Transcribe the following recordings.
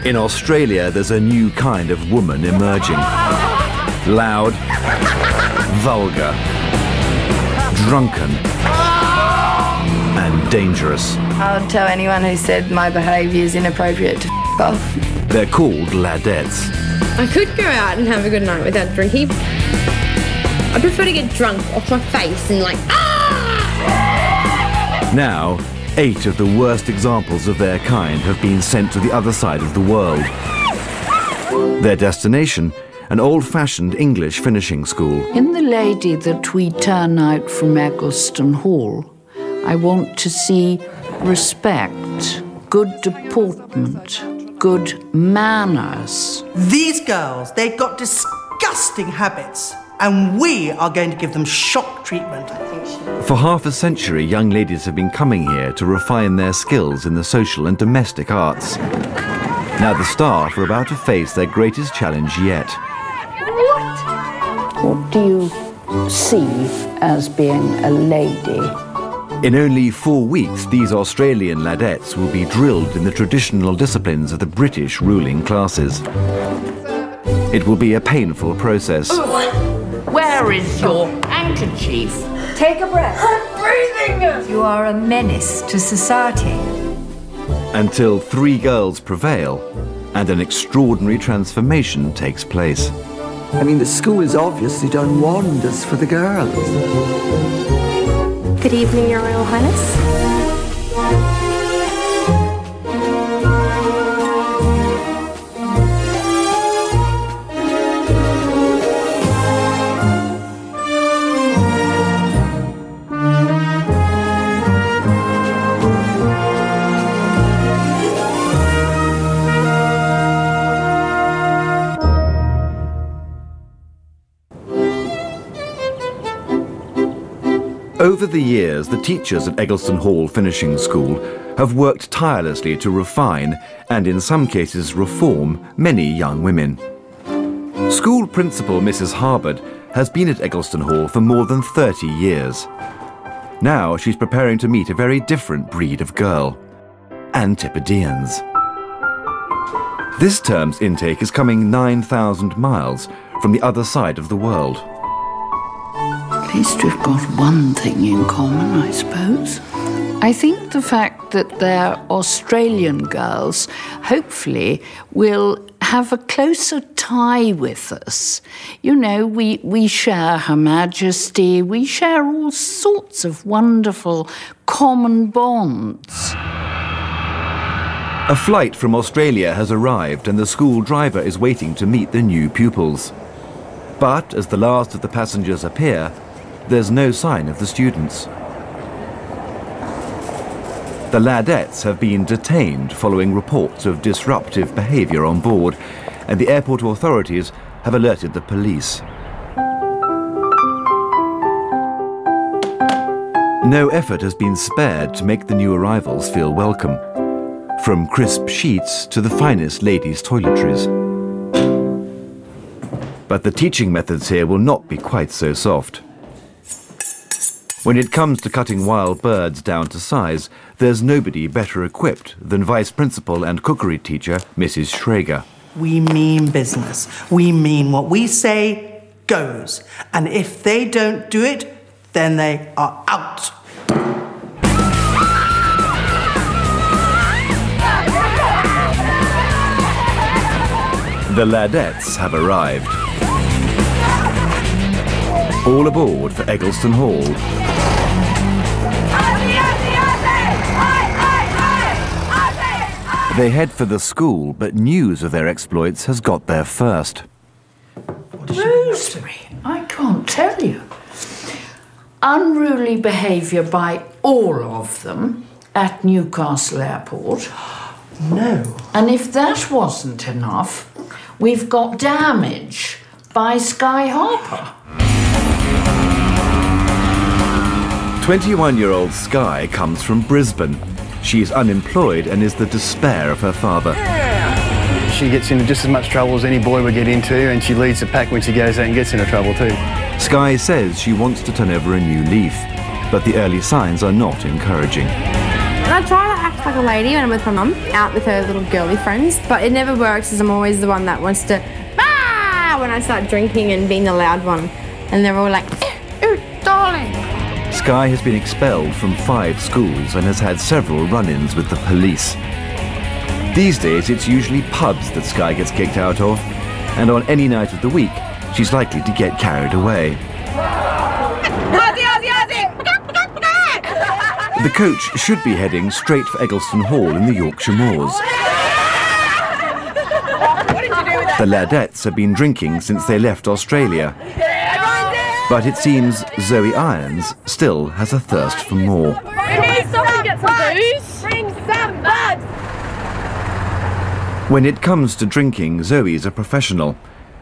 In Australia, there's a new kind of woman emerging. Loud, vulgar, drunken, and dangerous. I'll tell anyone who said my behaviour is inappropriate to f*** off. They're called Ladettes. I could go out and have a good night without drinking. I prefer to get drunk off my face and like, ah! Now, 8 of the worst examples of their kind have been sent to the other side of the world. Their destination, an old-fashioned English finishing school. In the lady that we turn out from Eggleston Hall, I want to see respect, good deportment, good manners. These girls, they've got disgusting habits, and we are going to give them shock treatment. For half a century, young ladies have been coming here to refine their skills in the social and domestic arts. Now the staff are about to face their greatest challenge yet. What do you see as being a lady? In only 4 weeks, these Australian ladettes will be drilled in the traditional disciplines of the British ruling classes. It will be a painful process. Where is your handkerchief? Take a breath. I'm breathing! You are a menace to society. Until 3 girls prevail and an extraordinary transformation takes place. I mean, the school has obviously done wonders for the girls. Good evening, Your Royal Highness. Over the years, the teachers at Eggleston Hall Finishing School have worked tirelessly to refine and, in some cases, reform many young women. School principal Mrs. Harbord has been at Eggleston Hall for more than 30 years. Now she's preparing to meet a very different breed of girl, Antipodeans. This term's intake is coming 9,000 miles from the other side of the world. At least we've got one thing in common, I suppose. I think the fact that they're Australian girls hopefully will have a closer tie with us. You know, we share Her Majesty, we share all sorts of wonderful common bonds. A flight from Australia has arrived and the school driver is waiting to meet the new pupils. But as the last of the passengers appear, there's no sign of the students. The Ladettes have been detained following reports of disruptive behaviour on board, and the airport authorities have alerted the police. No effort has been spared to make the new arrivals feel welcome, from crisp sheets to the finest ladies' toiletries. But the teaching methods here will not be quite so soft. When it comes to cutting wild birds down to size, there's nobody better equipped than Vice Principal and cookery teacher Mrs. Schrager. We mean business. We mean what we say goes. And if they don't do it, then they are out. The Ladettes have arrived. All aboard for Eggleston Hall. They head for the school, but news of their exploits has got there first. Rosemary, I can't tell you. Unruly behaviour by all of them at Newcastle Airport. No. And if that wasn't enough, we've got damage by Sky Harper. 21-year-old Sky comes from Brisbane. She's unemployed and is the despair of her father. She gets into just as much trouble as any boy would get into, and she leads the pack when she goes out and gets into trouble too. Sky says she wants to turn over a new leaf, but the early signs are not encouraging. And I try to act like a lady when I'm with my mum, out with her little girly friends, but it never works as I'm always the one that wants to when I start drinking and being the loud one. And they're all like, ooh, darling. Sky has been expelled from 5 schools and has had several run-ins with the police. These days, it's usually pubs that Sky gets kicked out of, and on any night of the week, she's likely to get carried away. The coach should be heading straight for Eggleston Hall in the Yorkshire Moors. The Ladettes have been drinking since they left Australia. But it seems Zoe Irons still has a thirst for more. We need someone to get some booze. Bring some buds. When it comes to drinking, Zoe's a professional.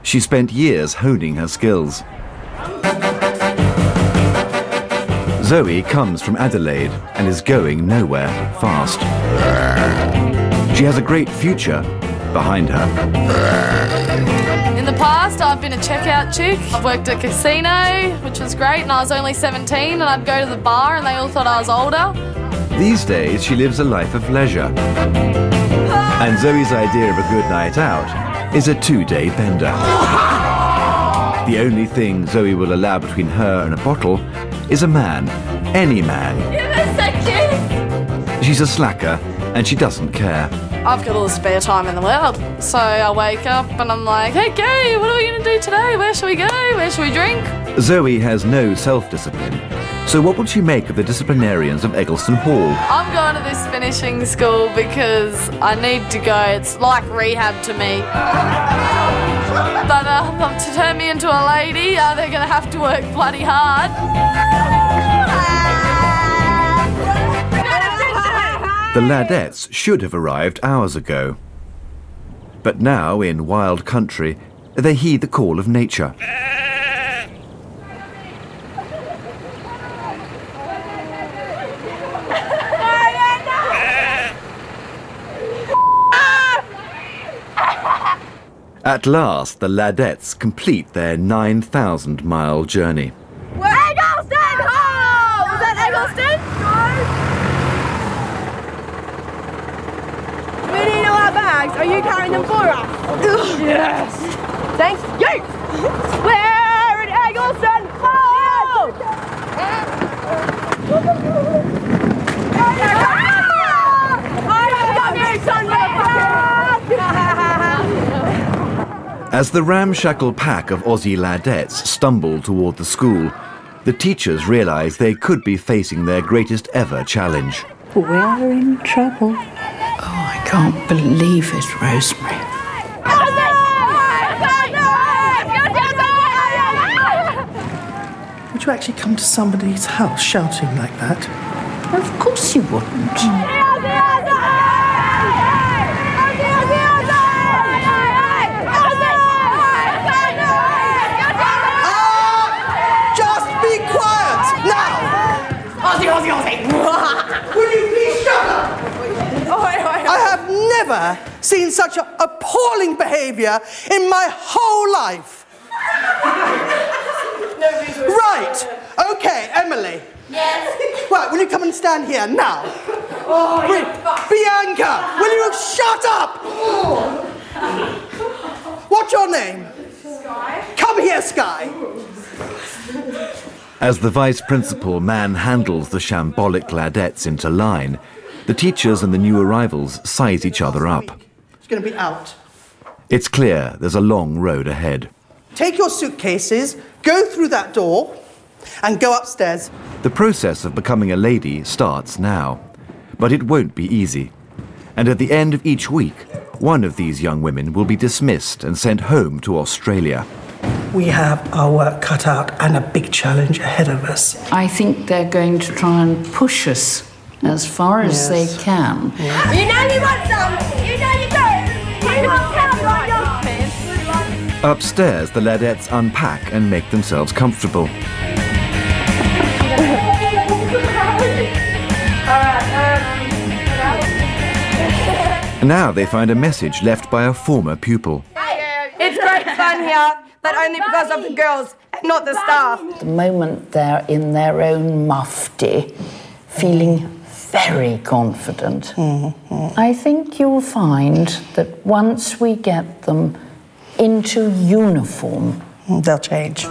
She spent years honing her skills. Zoe comes from Adelaide and is going nowhere fast. She has a great future behind her. In the past, I've been a checkout chick. I've worked at a casino, which was great, and I was only 17, and I'd go to the bar and they all thought I was older. These days, she lives a life of leisure. And Zoe's idea of a good night out is a 2-day bender. The only thing Zoe will allow between her and a bottle is a man, any man. Give us a kiss! She's a slacker and she doesn't care. I've got all the spare time in the world, so I wake up and I'm like, hey Gay, what are we going to do today? Where shall we go? Where shall we drink? Zoe has no self-discipline, so what will she make of the disciplinarians of Eggleston Hall? I'm going to this finishing school because I need to go. It's like rehab to me. But to turn me into a lady, they're going to have to work bloody hard. The Ladettes should have arrived hours ago. But now, in wild country, they heed the call of nature. At last, the Ladettes complete their 9,000-mile journey. Eggleston Hall! Was that Eggleston? No. We need all our bags. Are you carrying them for us? Yes. Thanks you. We're in Eggleston Hall! As the ramshackle pack of Aussie Ladettes stumble toward the school, the teachers realise they could be facing their greatest ever challenge. We're in trouble. Oh, I can't believe it, Rosemary. Would you actually come to somebody's house shouting like that? Of course you wouldn't. Just be quiet now! Will you please shut up? I have never seen such appalling behaviour in my whole life. Right, okay, Emily. Yes. Right, will you come and stand here now? Bianca, will you shut up? What's your name? Sky. Come here, Sky. As the vice principal manhandles the shambolic Ladettes into line, the teachers and the new arrivals size each other up. It's going to be out. It's clear there's a long road ahead. Take your suitcases, go through that door, and go upstairs. The process of becoming a lady starts now, but it won't be easy. And at the end of each week, one of these young women will be dismissed and sent home to Australia. We have our work cut out and a big challenge ahead of us. I think they're going to try and push us as far as they can. Yeah. You know you want some. You know you do. You want some, right? Upstairs, the Ladettes unpack and make themselves comfortable. Now they find a message left by a former pupil. It's great fun here, but only because of the girls and not the staff. The moment they're in their own mufti, feeling very confident. I think you'll find that once we get them into uniform, they'll change.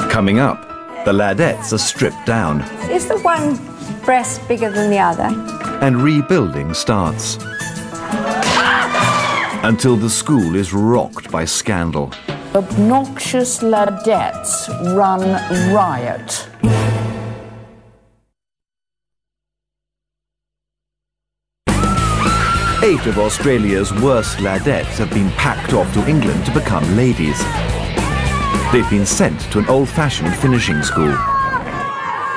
Coming up, the Ladettes are stripped down. Is the one breast bigger than the other? And rebuilding starts. Until the school is rocked by scandal. Obnoxious Ladettes run riot. Eight of Australia's worst Ladettes have been packed off to England to become ladies. They've been sent to an old-fashioned finishing school.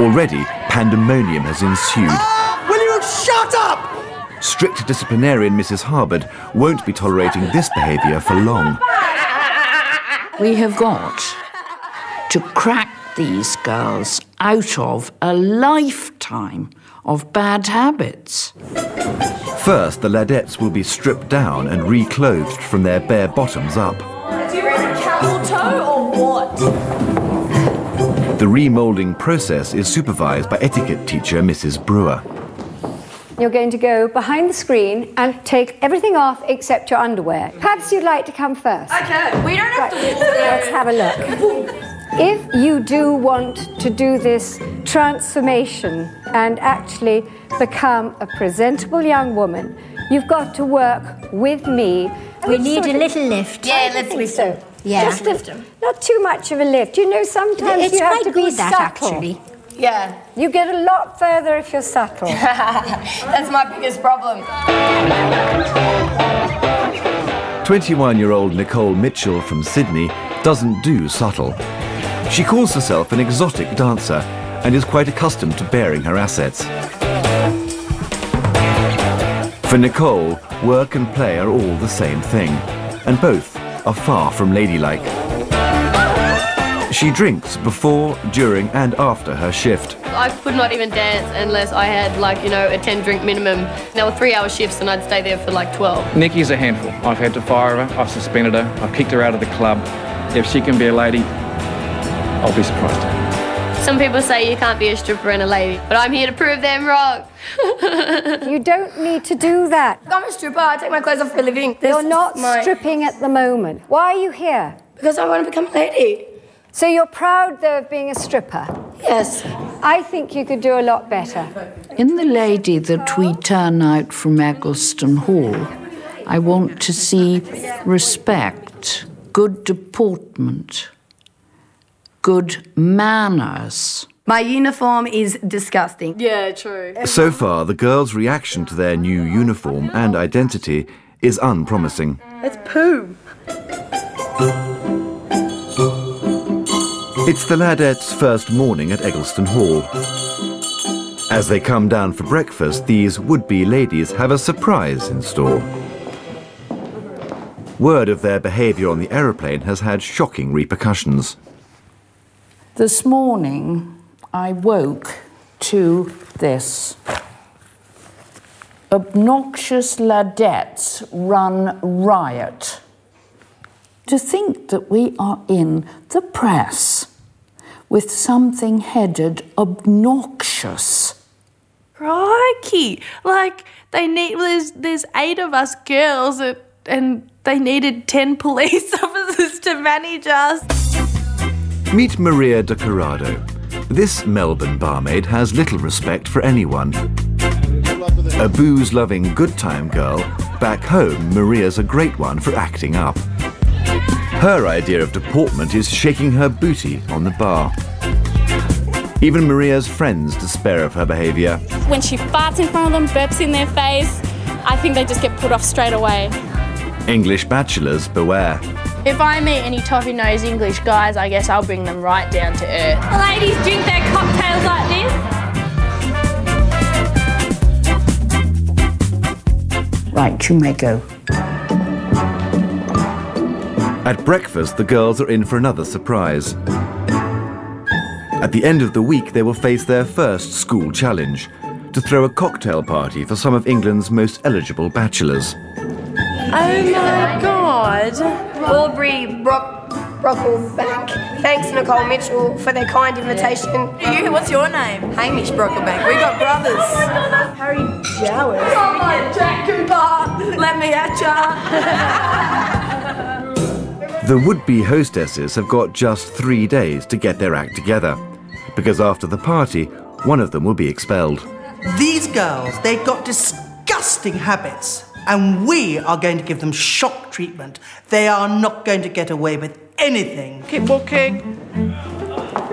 Already, pandemonium has ensued. Will you shut up? Strict disciplinarian Mrs. Harbord won't be tolerating this behaviour for long. We have got to crack these girls out of a lifetime of bad habits. First, the Ladettes will be stripped down and reclothed from their bare bottoms up. Do you reckon camel toe or what? The remoulding process is supervised by etiquette teacher Mrs. Brewer. You're going to go behind the screen and take everything off except your underwear. Perhaps you'd like to come first. Okay, we don't have to. Let's have a look. If you do want to do this transformation and actually become a presentable young woman, you've got to work with me. We need a little lift. Yeah, let's lift so. Yeah. Just lift them. Not too much of a lift. You know, sometimes It's you have quite to be good, that, subtle. actually. Yeah. You get a lot further if you're subtle. That's my biggest problem. 21-year-old Nicole Mitchell from Sydney doesn't do subtle. She calls herself an exotic dancer and is quite accustomed to bearing her assets. For Nicole, work and play are all the same thing, and both are far from ladylike. She drinks before, during and after her shift. I could not even dance unless I had, like, you know, a 10-drink minimum. There were 3-hour shifts and I'd stay there for like 12. Nikki's a handful. I've had to fire her, I've suspended her, I've kicked her out of the club. If she can be a lady, I'll be surprised. Some people say you can't be a stripper and a lady, but I'm here to prove them wrong. You don't need to do that. I'm a stripper, I take my clothes off for a living. You're not stripping at the moment. Why are you here? Because I want to become a lady. So you're proud, though, of being a stripper? Yes. I think you could do a lot better. In the lady that we turn out from Eggleston Hall, I want to see respect, good deportment, good manners. My uniform is disgusting. Yeah, true. So far, the girls' reaction to their new uniform and identity is unpromising. It's poo. It's the Ladettes' first morning at Eggleston Hall. As they come down for breakfast, these would-be ladies have a surprise in store. Word of their behaviour on the aeroplane has had shocking repercussions. This morning, I woke to this. Obnoxious Ladettes run riot. To think that we are in the press with something headed obnoxious. Crikey! Like, they need, there's 8 of us girls and they needed 10 police officers to manage us. Meet Maria de Corrado. This Melbourne barmaid has little respect for anyone. A booze-loving good-time girl, back home Maria's a great one for acting up. Her idea of deportment is shaking her booty on the bar. Even Maria's friends despair of her behaviour. When she farts in front of them, burps in their face, I think they just get put off straight away. English bachelors beware. If I meet any toffee-nosed English guys, I guess I'll bring them right down to earth. Ladies drink their cocktails like this. Right, you may go. At breakfast, the girls are in for another surprise. At the end of the week, they will face their first school challenge, to throw a cocktail party for some of England's most eligible bachelors. Oh my God. Aubrey, Brock, Brocklebank. Thanks, Nicole Mitchell, for their kind invitation. What's your name? Hamish Brocklebank. We got brothers. Harry Jowers. Come on, Jack Cooper. Let me at ya. The would-be hostesses have got just 3 days to get their act together, because after the party, one of them will be expelled. These girls, they've got disgusting habits, and we are going to give them shock treatment. They are not going to get away with anything. Keep walking.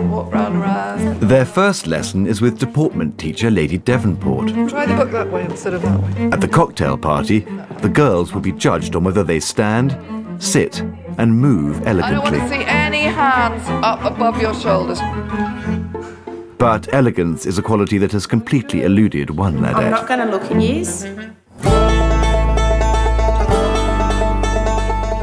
Walk round and round. Their first lesson is with deportment teacher Lady Devonport. Try the book that way instead of that way. At the cocktail party, the girls will be judged on whether they stand, sit, and move I don't want elegantly. to see any hands up above your shoulders. But elegance is a quality that has completely eluded one I'm Ladette. not going to look in years.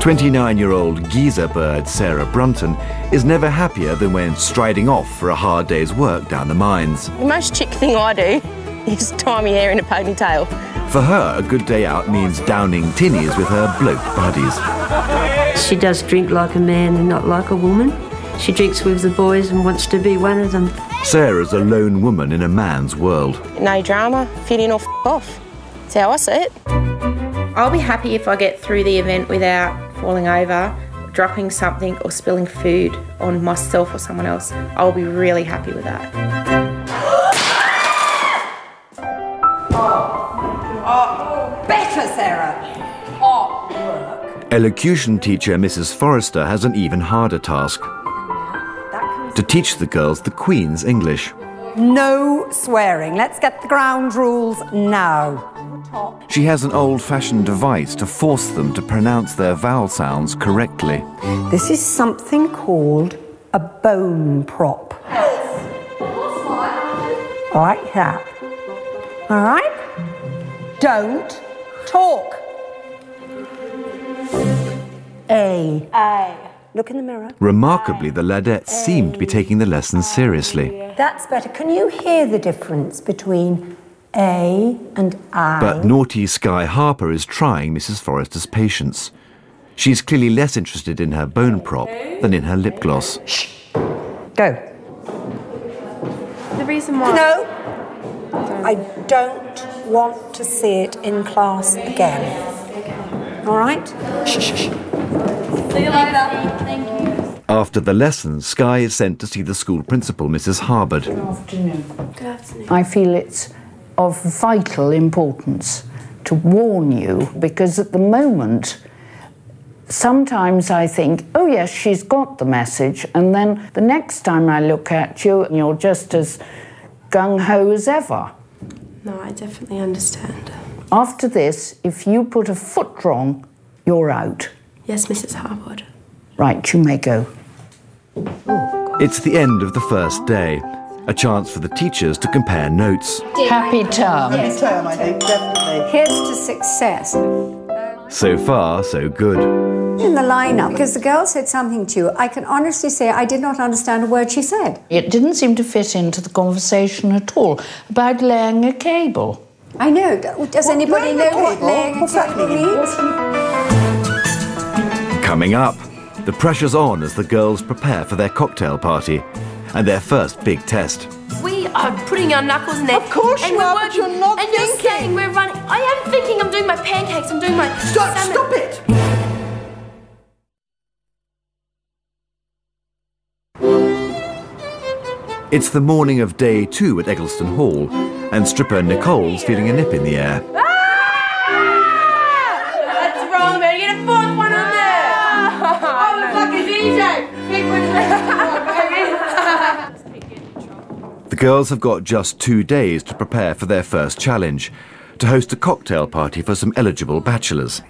29-year-old geezer bird Sarah Brunton is never happier than when striding off for a hard day's work down the mines. The most chick thing I do is tie my hair in a ponytail. For her, a good day out means downing tinnies with her bloke buddies. She does drink like a man and not like a woman. She drinks with the boys and wants to be one of them. Sarah's a lone woman in a man's world. No drama, fit in or f off. That's how I see it. I'll be happy if I get through the event without falling over, dropping something or spilling food on myself or someone else. I'll be really happy with that. Better, Sarah. Elocution teacher Mrs. Forrester has an even harder task: to teach the girls the Queen's English. No swearing. Let's get the ground rules now. She has an old-fashioned device to force them to pronounce their vowel sounds correctly. This is something called a bone prop. Like that. All right? Don't talk. A. Look in the mirror. Remarkably, the Ladettes seem to be taking the lessons seriously. That's better. Can you hear the difference between A and I? But naughty Sky Harper is trying Mrs. Forrester's patience. She's clearly less interested in her bone prop than in her lip gloss. Shh. Go. The reason why... No. I don't want to see it in class again. All right? Shh, shh, shh. See you later. Thank you. After the lesson, Sky is sent to see the school principal, Mrs. Harbord. Good afternoon. Good afternoon. I feel it's of vital importance to warn you, because at the moment, sometimes I think, oh yes, she's got the message, and then the next time I look at you, you're just as gung-ho as ever. No, I definitely understand. After this, if you put a foot wrong, you're out. Yes, Mrs. Harwood. Right, you may go. It's the end of the first day, a chance for the teachers to compare notes. Happy term. Happy term, I think, definitely. Here's to success. So far, so good. In the lineup, because the girl said something to you, I can honestly say I did not understand a word she said. It didn't seem to fit into the conversation at all about laying a cable. I know. Does anybody know what laying a cable means? Coming up, the pressure's on as the girls prepare for their cocktail party and their first big test. We are putting our knuckles in there. Of course and you we're are, working, but you're not and thinking. you're saying we're running. I am thinking. I'm doing my pancakes. I'm doing my salmon. Stop it! It's the morning of day 2 at Eggleston Hall, and stripper Nicole's feeling a nip in the air. That's wrong, man. Get a fourth one on there. I'm the fucking DJ. The girls have got just 2 days to prepare for their first challenge, to host a cocktail party for some eligible bachelors.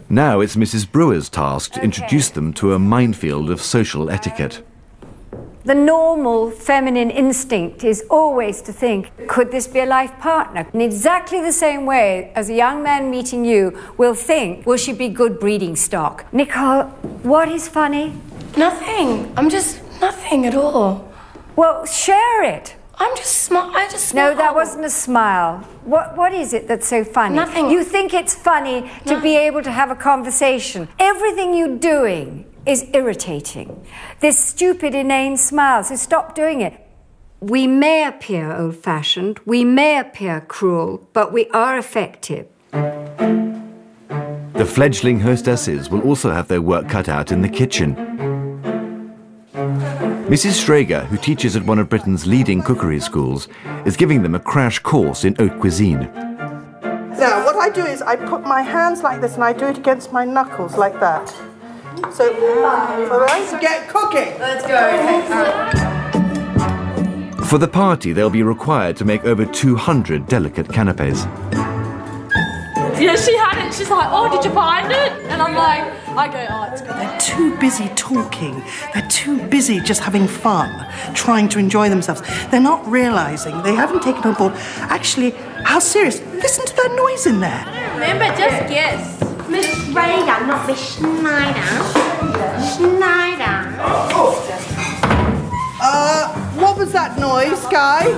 Now it's Mrs. Brewer's task to introduce them to a minefield of social etiquette. The normal feminine instinct is always to think, could this be a life partner? In exactly the same way as a young man meeting you will think, will she be good breeding stock? Nicole, what is funny? Nothing. I'm just nothing at all. Well, share it. I'm just I just smile. No, that wasn't a smile. What is it that's so funny? Nothing. You think it's funny to be able to have a conversation. Everything you're doing is irritating. This stupid, inane smile, so stop doing it. We may appear old-fashioned, we may appear cruel, but we are effective. The fledgling hostesses will also have their work cut out in the kitchen. Mrs. Schrager, who teaches at one of Britain's leading cookery schools, is giving them a crash course in haute cuisine. Now, what I do is I put my hands like this and I do it against my knuckles like that. So, all right, get cooking. Let's go. For the party, they'll be required to make over 200 delicate canapes. Yeah, she had it. She's like, oh, did you find it? And I'm like, I go, oh, it's good. They're too busy talking. They're too busy just having fun, trying to enjoy themselves. They're not realising, they haven't taken on board, actually, how serious. Listen to that noise in there. Remember, just guess. Miss Schrager, not Miss Schneider. Schneider. What was that noise, Guy?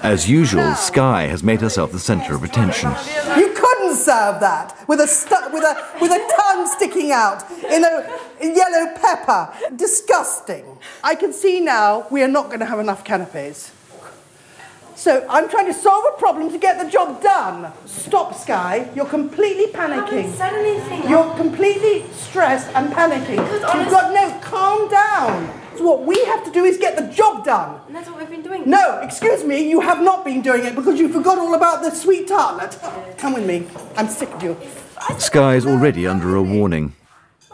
As usual, Skye has made herself the centre of attention. You couldn't serve that with a tongue sticking out in a yellow pepper. Disgusting. I can see now we are not going to have enough canapes. So I'm trying to solve a problem to get the job done. Stop, Skye. You're completely panicking. I haven't said anything. You're completely stressed and panicking. You've got calm down. So what we have to do is get the job done. And that's what we've been doing. No, excuse me, you have not been doing it because you forgot all about the sweet tartlet. Come with me. I'm sick of you. Skye's already under a warning.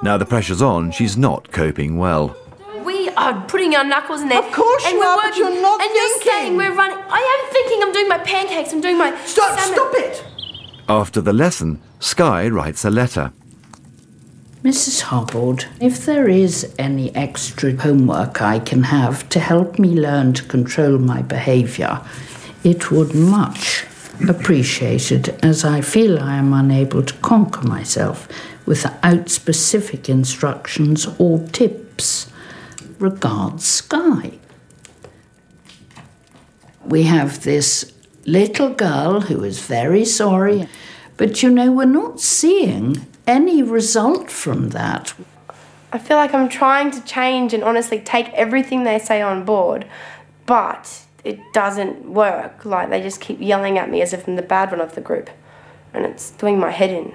Now the pressure's on, she's not coping well. We are putting our knuckles in there. Of course you are, but you're not thinking. You're saying we're running. I am thinking. I'm doing my pancakes. I'm doing my salmon. Stop it! After the lesson, Skye writes a letter. Mrs. Hobbold, if there is any extra homework I can have to help me learn to control my behaviour, it would much appreciate it, as I feel I am unable to conquer myself without specific instructions or tips. Regards, Skye. We have this little girl who is very sorry, but you know, we're not seeing any result from that. I feel like I'm trying to change and honestly take everything they say on board, but it doesn't work. Like, they just keep yelling at me as if I'm the bad one of the group, and it's doing my head in.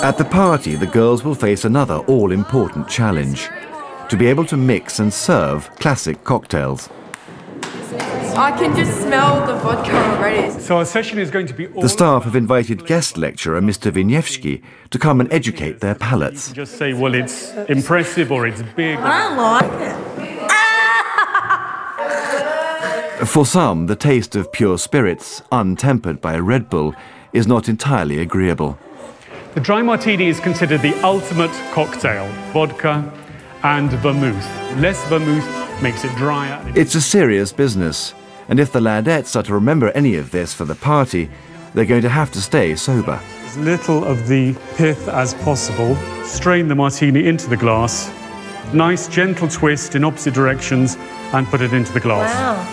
At the party, the girls will face another all-important challenge: to be able to mix and serve classic cocktails. I can just smell the vodka already. So our session is going to be The staff have invited guest lecturer Mr. Wieniewski to come and educate their palates. Just say, well, it's impressive or it's big. I like it. For some, the taste of pure spirits, untempered by a Red Bull, is not entirely agreeable. The dry martini is considered the ultimate cocktail. Vodka and vermouth. Less vermouth makes it drier. It's a serious business, and if the Ladettes are to remember any of this for the party, they're going to have to stay sober. As little of the pith as possible. Strain the martini into the glass. Nice gentle twist in opposite directions and put it into the glass. Wow.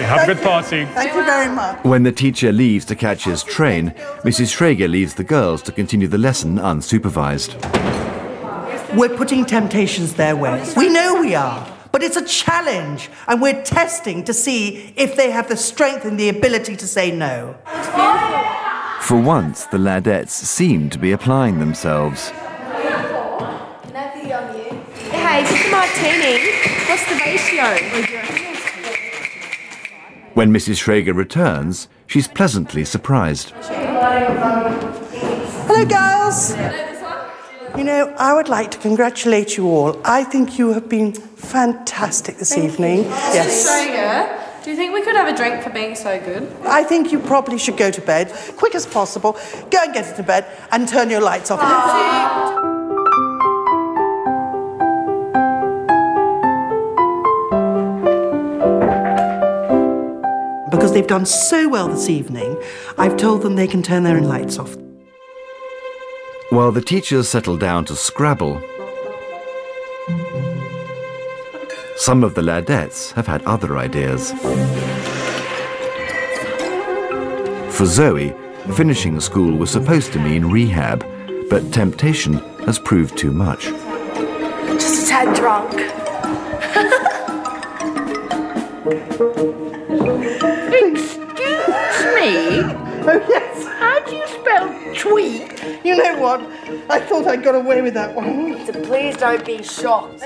Have a good party. Thank you very much. When the teacher leaves to catch his train, Mrs. Schrager leaves the girls to continue the lesson unsupervised. We're putting temptations their way. We know we are. But it's a challenge, and we're testing to see if they have the strength and the ability to say no. For once, the Ladettes seem to be applying themselves. Hey, just a martini. What's the ratio? When Mrs. Schrager returns, she's pleasantly surprised. Hello, girls. You know, I would like to congratulate you all. I think you have been fantastic this evening. Yes. Schrager, do you think we could have a drink for being so good? I think you probably should go to bed, quick as possible. Go and get into bed and turn your lights off. Because they've done so well this evening, I've told them they can turn their lights off. While the teachers settle down to Scrabble, some of the Ladettes have had other ideas. For Zoe, finishing school was supposed to mean rehab, but temptation has proved too much. Just a tad drunk. Excuse me? Oh, yes. How do you spell tweet? You know what? I thought I got away with that one. So please don't be shocked.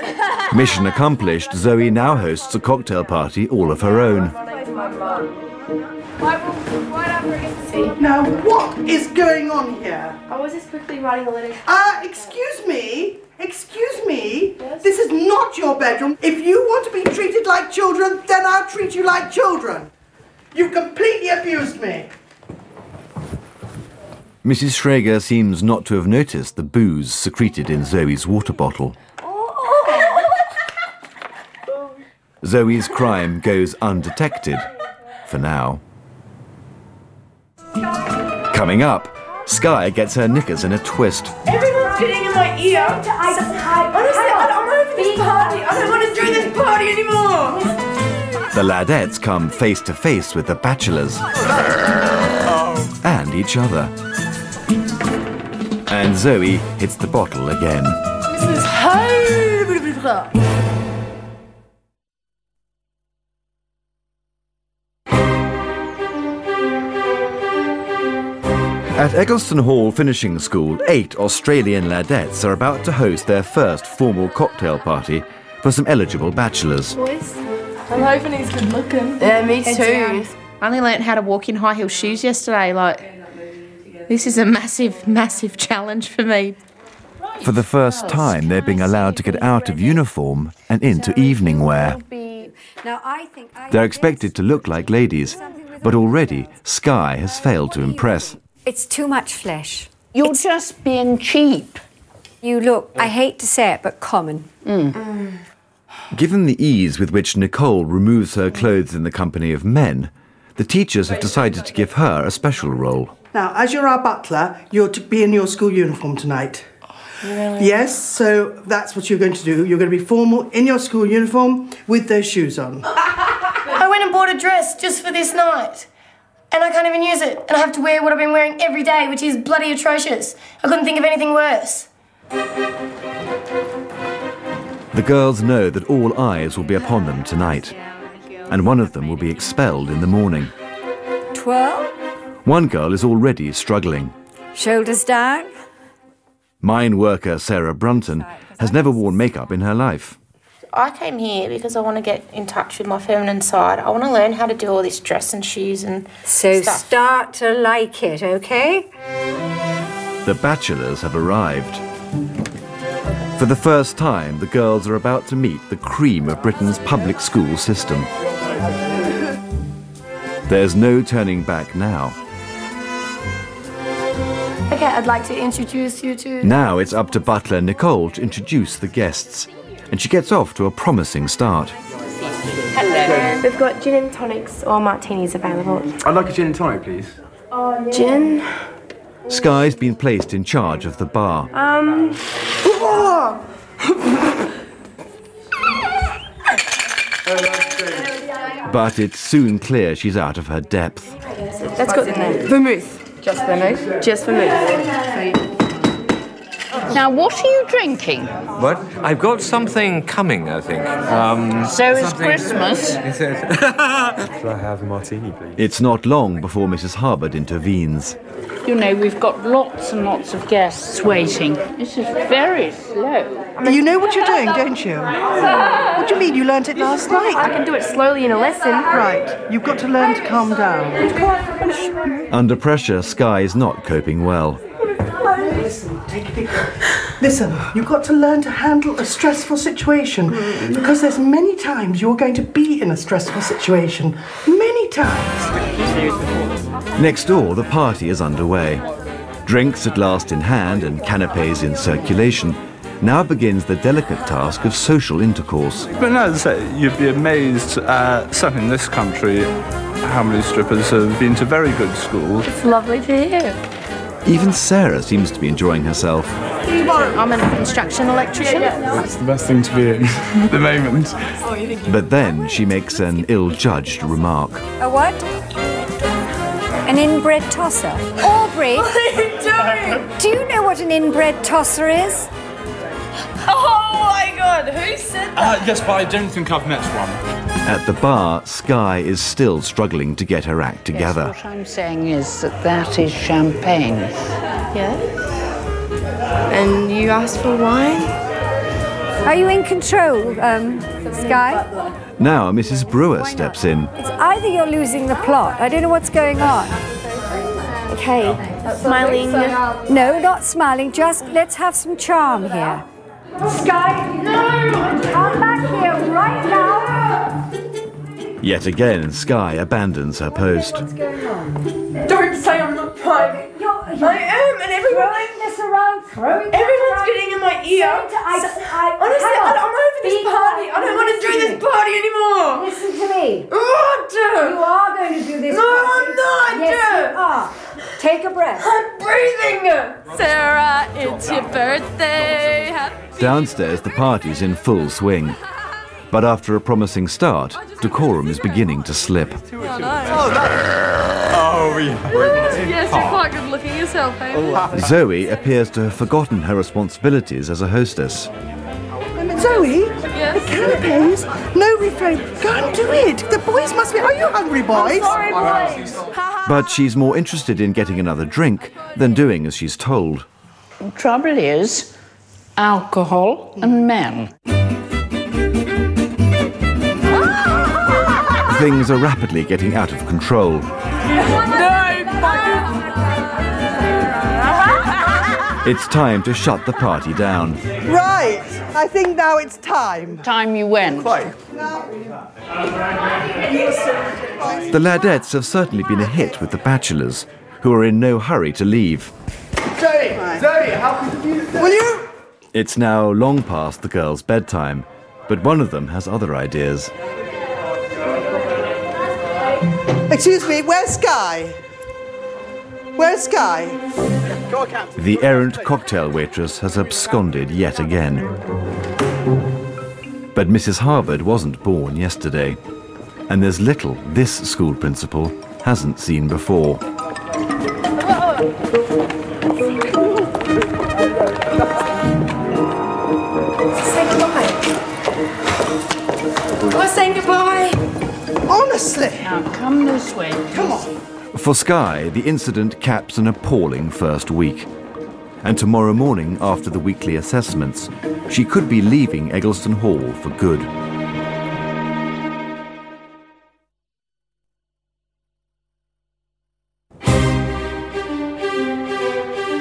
Mission accomplished, Zoe now hosts a cocktail party all of her own. Now, what is going on here? I was just quickly writing a letter. Excuse me? Excuse me? Yes? This is not your bedroom. If you want to be treated like children, then I'll treat you like children. You completely abused me. Mrs. Schrager seems not to have noticed the booze secreted in Zoe's water bottle. Zoe's crime goes undetected, for now. Coming up, Sky gets her knickers in a twist. Everyone's getting in my ear. Honestly, I'm over this party. I don't want to do this party anymore. The Ladettes come face to face with the bachelors and each other. And Zoe hits the bottle again. At Eggleston Hall Finishing School, 8 Australian Ladettes are about to host their first formal cocktail party for some eligible bachelors. Boys, I'm hoping he's good looking. Yeah, me too. I only learnt how to walk in high heel shoes yesterday. This is a massive, massive challenge for me. For the first time, they're being allowed to get out of uniform and into evening wear. They're expected to look like ladies, but already Sky has failed to impress. It's too much flesh. You're just being cheap. You look, I hate to say it, but common. Given the ease with which Nicole removes her clothes in the company of men, the teachers have decided to give her a special role. Now, as you're our butler, you're to be in your school uniform tonight. Really? Yes, so that's what you're going to do. You're going to be formal in your school uniform with those shoes on. I went and bought a dress just for this night. And I can't even use it. And I have to wear what I've been wearing every day, which is bloody atrocious. I couldn't think of anything worse. The girls know that all eyes will be upon them tonight, and one of them will be expelled in the morning. 12. One girl is already struggling. Shoulders down. Mine worker Sarah Brunton has never worn makeup in her life. I came here because I want to get in touch with my feminine side. I want to learn how to do all this dress and shoes and So stuff. start to like it, okay? The bachelors have arrived. For the first time, the girls are about to meet the cream of Britain's public school system. There's no turning back now. Okay, I'd like to introduce you to... Now it's up to butler Nicole to introduce the guests, and she gets off to a promising start. Hello. We've got gin and tonics or martinis available. I'd like a gin and tonic, please. Gin? Sky's been placed in charge of the bar. But it's soon clear she's out of her depth. That's good. Vermouth. Just vermouth? Just vermouth. Now, what are you drinking? What? I've got something coming, I think. So it's Christmas. Should I have a martini, please? It's not long before Mrs. Harbord intervenes. You know, we've got lots and lots of guests waiting. This is very slow. You know what you're doing, don't you? What do you mean? You learnt it last night? I can do it slowly in a lesson. Right. You've got to learn to calm down. Under pressure, Sky is not coping well. Listen, take a deep breath. Listen, you've got to learn to handle a stressful situation because there's many times you're going to be in a stressful situation. Many times. Next door, the party is underway. Drinks at last in hand and canapes in circulation. Now begins the delicate task of social intercourse. But no, as I say, you'd be amazed, certainly in this country, how many strippers have been to very good schools. It's lovely to hear. Even Sarah seems to be enjoying herself. I'm a construction electrician. That's the best thing to be in at the moment. But then she makes an ill-judged remark. A what? An inbred tosser. Aubrey! What are you doing? Do you know what an inbred tosser is? Oh my god, who said that? Yes, but I don't think I've met one. At the bar, Skye is still struggling to get her act together. Yes, what I'm saying is that is champagne. Yes. And you asked for wine? Are you in control, Skye? Now Mrs. Brewer steps in. It's either you're losing the plot. I don't know what's going on. Okay, smiling. No, not smiling. Just let's have some charm here. Skye, no! Come back here right now. Yet again, Skye abandons her post. What's going on? Don't say I'm not private. I am, and Throwing this around, everyone's getting in my ear. Honestly, I'm over this party. I don't want to do this party anymore. Listen to me. What? You are going to do this No, party. I'm not. Yes, you are. Take a breath. I'm breathing. Sarah, it's your birthday. Downstairs, the party's in full swing. But after a promising start, decorum is beginning to slip. Oh, no. Yes, you're quite good looking yourself, eh? Zoe appears to have forgotten her responsibilities as a hostess. Zoe, Yes? the canapes, no refrain. Go and do it. The boys must be. Are you hungry, boys? Sorry, boys. But she's more interested in getting another drink than doing as she's told. The trouble is alcohol and men. Things are rapidly getting out of control. It's time to shut the party down. Right. I think now it's time. Time you went. The Ladettes have certainly been a hit with the bachelors, who are in no hurry to leave. Zoe, how could you? Will you? It's now long past the girls' bedtime, but one of them has other ideas. Excuse me, where's Skye? Where's Skye? The errant cocktail waitress has absconded yet again. But Mrs. Harvard wasn't born yesterday, and there's little this school principal hasn't seen before. We're saying goodbye. Honestly. Now come this way. Come on. For Skye, the incident caps an appalling first week. And tomorrow morning, after the weekly assessments, she could be leaving Eggleston Hall for good.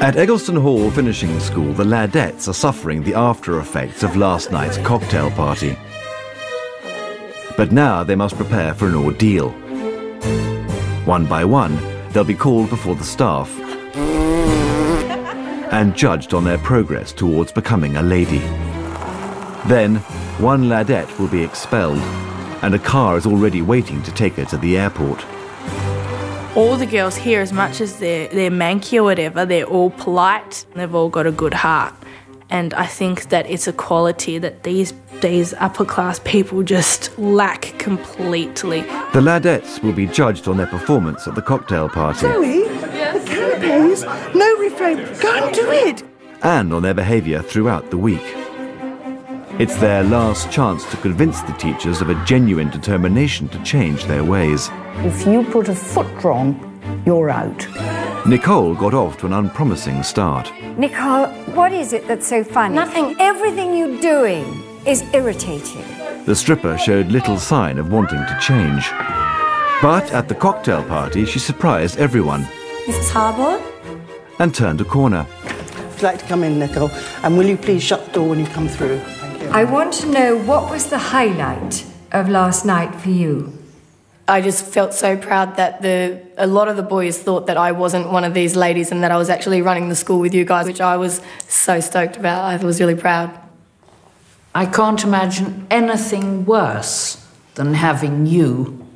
At Eggleston Hall Finishing School, the Ladettes are suffering the after effects of last night's cocktail party. But now they must prepare for an ordeal. One by one, they'll be called before the staff and judged on their progress towards becoming a lady. Then, one Ladette will be expelled, and a car is already waiting to take her to the airport. All the girls here, as much as they're manky or whatever, they're all polite. They've all got a good heart. And I think that it's a quality that these upper class people just lack completely. The Ladettes will be judged on their performance at the cocktail party. Zoe, the canapes, no refrain. Go and do it. And on their behaviour throughout the week. It's their last chance to convince the teachers of a genuine determination to change their ways. If you put a foot wrong, you're out. Nicole got off to an unpromising start. Nicole, what is it that's so funny? Nothing. Everything you're doing is irritating. The stripper showed little sign of wanting to change. But at the cocktail party, she surprised everyone Mrs. Harbour? and turned a corner. If you'd like to come in, Nicole, and will you please shut the door when you come through? Thank you. I want to know, what was the highlight of last night for you? I just felt so proud that a lot of the boys thought that I wasn't one of these ladies and that I was actually running the school with you guys, which I was so stoked about. I was really proud. I can't imagine anything worse than having you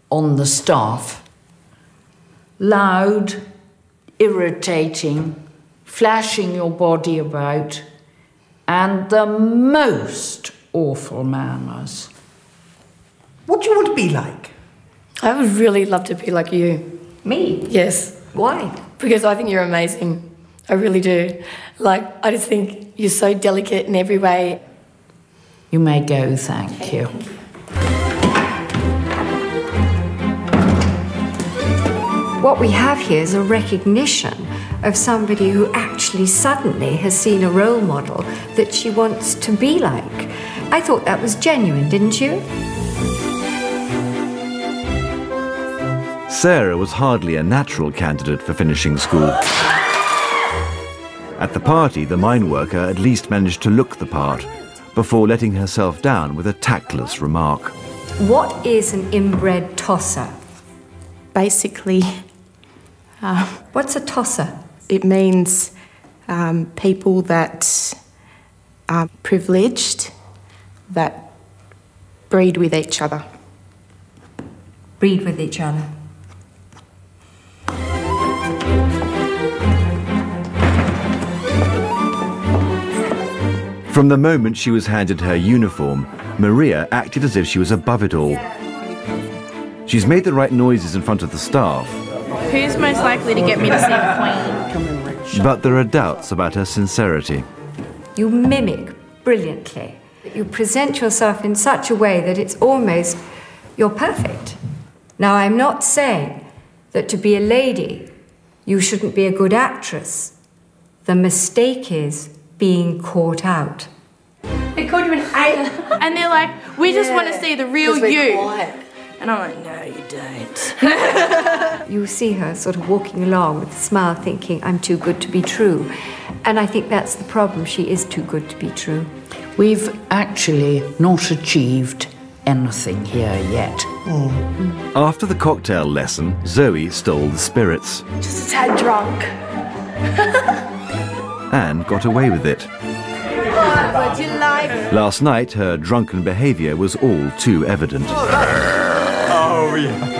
on the staff. Loud, irritating, flashing your body about, and the most awful manners. What do you want to be like? I would really love to be like you, Me? Yes. Why? Because I think you're amazing. I really do. Like, I just think you're so delicate in every way. You may go, thank you. What we have here is a recognition of somebody who actually suddenly has seen a role model that she wants to be like. I thought that was genuine, didn't you? Sarah was hardly a natural candidate for finishing school. At the party, the mine worker at least managed to look the part before letting herself down with a tactless remark. What is an inbred tosser? Basically, what's a tosser? It means people that are privileged that breed with each other. Breed with each other. From the moment she was handed her uniform, Maria acted as if she was above it all. She's made the right noises in front of the staff. Who's most likely to get me to see the Queen? But there are doubts about her sincerity. You mimic brilliantly. You present yourself in such a way that it's almost, you're perfect. Now, I'm not saying that to be a lady, you shouldn't be a good actress. The mistake is being caught out. They called you an A. And they're like, we just want to see the real you. Quiet. And I'm like, no, you don't. You see her sort of walking along with a smile thinking, I'm too good to be true. And I think that's the problem. She is too good to be true. We've actually not achieved anything here yet. After the cocktail lesson, Zoe stole the spirits Just a tad drunk. and got away with it. What would you like? Last night, her drunken behaviour was all too evident. Oh, yeah.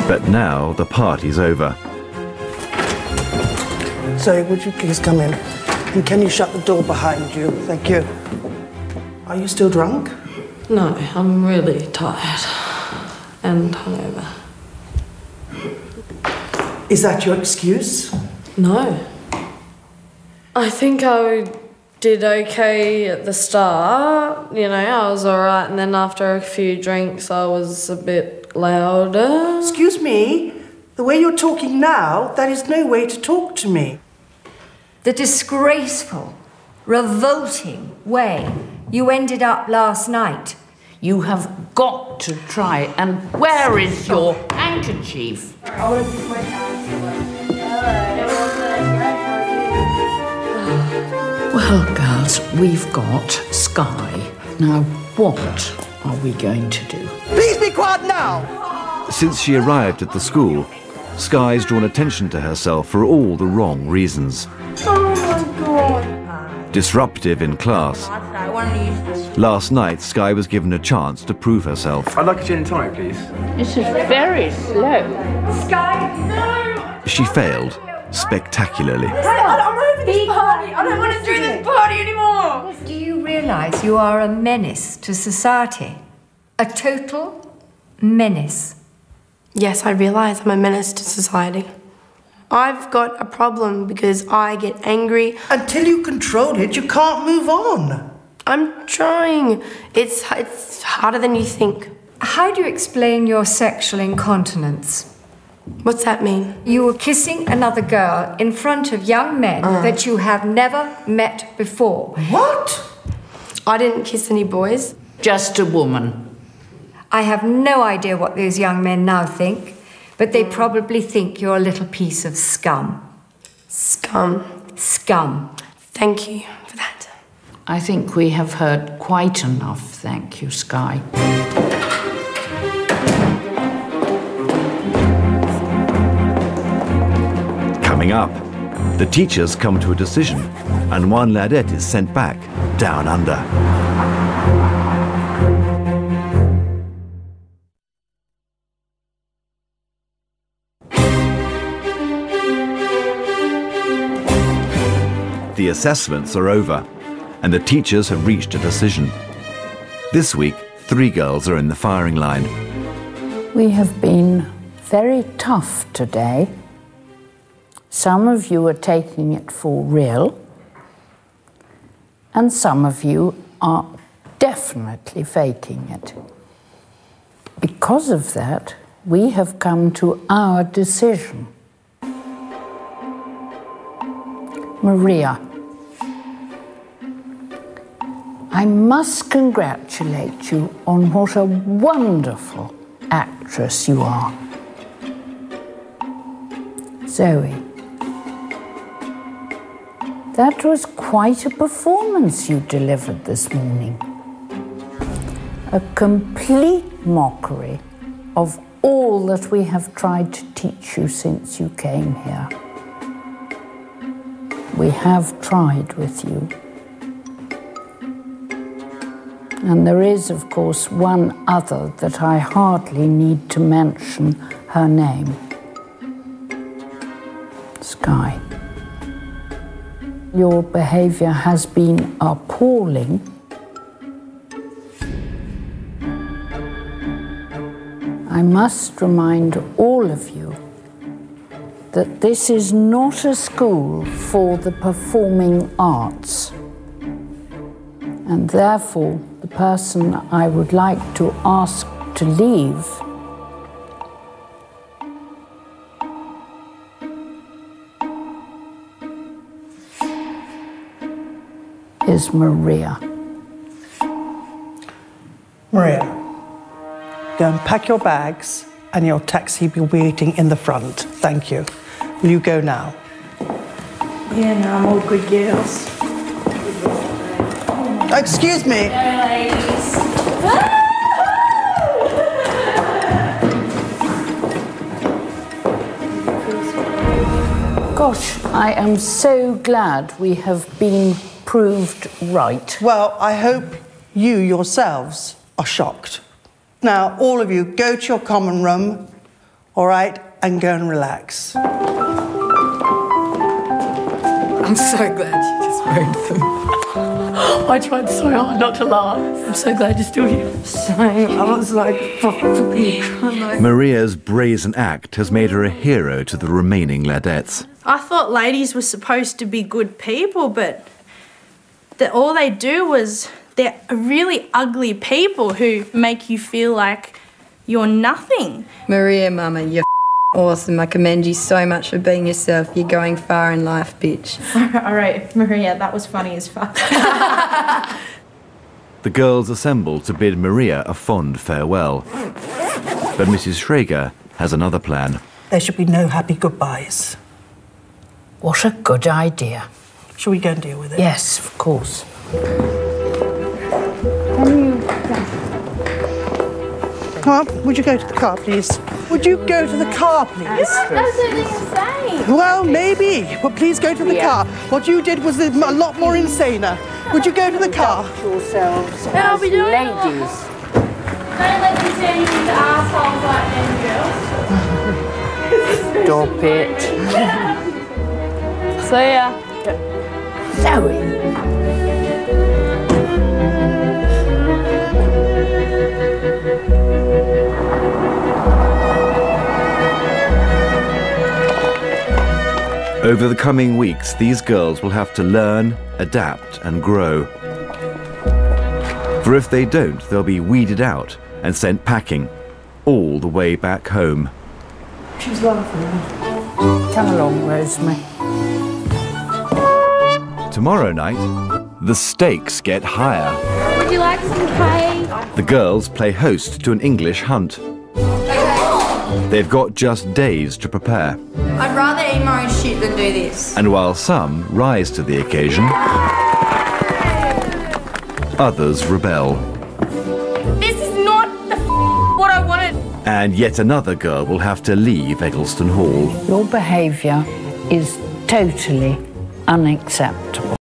But now the party's over. Zoe, would you please come in? And can you shut the door behind you? Thank you. Are you still drunk? No, I'm really tired and hungover. Is that your excuse? No. I think I did okay at the start. You know, I was all right, and then after a few drinks, I was a bit louder. Excuse me? The way you're talking now, that is no way to talk to me. The disgraceful, revolting way you ended up last night. You have got to try. And where is your handkerchief? Well, girls, we've got Sky. Now, what are we going to do? Please be quiet now! Since she arrived at the school, Sky's drawn attention to herself for all the wrong reasons. Oh my God. Disruptive in class. Last night, Sky was given a chance to prove herself. I'd like a gin and tonic, please. This is very slow. Sky, no! She failed spectacularly. I'm over this party. I don't want to do this party anymore. Do you realise you are a menace to society? A total menace. Yes, I realise I'm a menace to society. I've got a problem because I get angry. Until you control it, you can't move on. I'm trying. It's harder than you think. How do you explain your sexual incontinence? What's that mean? You were kissing another girl in front of young men that you have never met before. What? I didn't kiss any boys. Just a woman. I have no idea what those young men now think, but they probably think you're a little piece of scum. Scum. Scum. Thank you for that. I think we have heard quite enough, thank you, Sky. Coming up, the teachers come to a decision, and one Ladette is sent back down under. The assessments are over, and the teachers have reached a decision. This week, 3 girls are in the firing line. We have been very tough today. Some of you are taking it for real, and some of you are definitely faking it. Because of that, we have come to our decision. Maria, I must congratulate you on what a wonderful actress you are. Zoe, that was quite a performance you delivered this morning. A complete mockery of all that we have tried to teach you since you came here. We have tried with you. And there is, of course, one other that I hardly need to mention her name. Sky. Your behaviour has been appalling. I must remind all of you that this is not a school for the performing arts. And therefore, the person I would like to ask to leave is Maria. Maria, go and pack your bags and your taxi will be waiting in the front. Thank you. Will you go now? Yeah, no, I'm all good girls. Excuse me. Go, ladies. Gosh, I am so glad we have been proved right. Well, I hope you yourselves are shocked. Now, all of you, go to your common room, all right, and go and relax. I'm so glad you just made them. I tried so hard not to laugh. I'm so glad you're still here. Same. I was like, fuck me. Maria's brazen act has made her a hero to the remaining Ladettes. I thought ladies were supposed to be good people, but all they do was they're really ugly people who make you feel like you're nothing. Maria, Mama, you're awesome. I commend you so much for being yourself. You're going far in life, bitch. All right, Maria, that was funny as fuck. The girls assemble to bid Maria a fond farewell. But Mrs. Schrager has another plan. There should be no happy goodbyes. What a good idea. Shall we go and deal with it? Yes, of course. Mum, would you go to the car, please? Would you go to the car, please? That's insane. Well, maybe, but please go to the car. What you did was a lot more insaner. Would you go to the car? Yourselves I'll be doing ladies. Don't let them turn you into assholes like them, girls. Stop it. See ya. Zoe. Over the coming weeks, these girls will have to learn, adapt and grow. For if they don't, they'll be weeded out and sent packing, all the way back home. She's laughing. Come along, Rosemary. Tomorrow night, the stakes get higher. Would you like some cake? The girls play host to an English hunt. They've got just days to prepare. I'd rather eat my own shit than do this. And while some rise to the occasion, others rebel. This is not what I wanted. And yet another girl will have to leave Eggleston Hall. Your behaviour is totally unacceptable.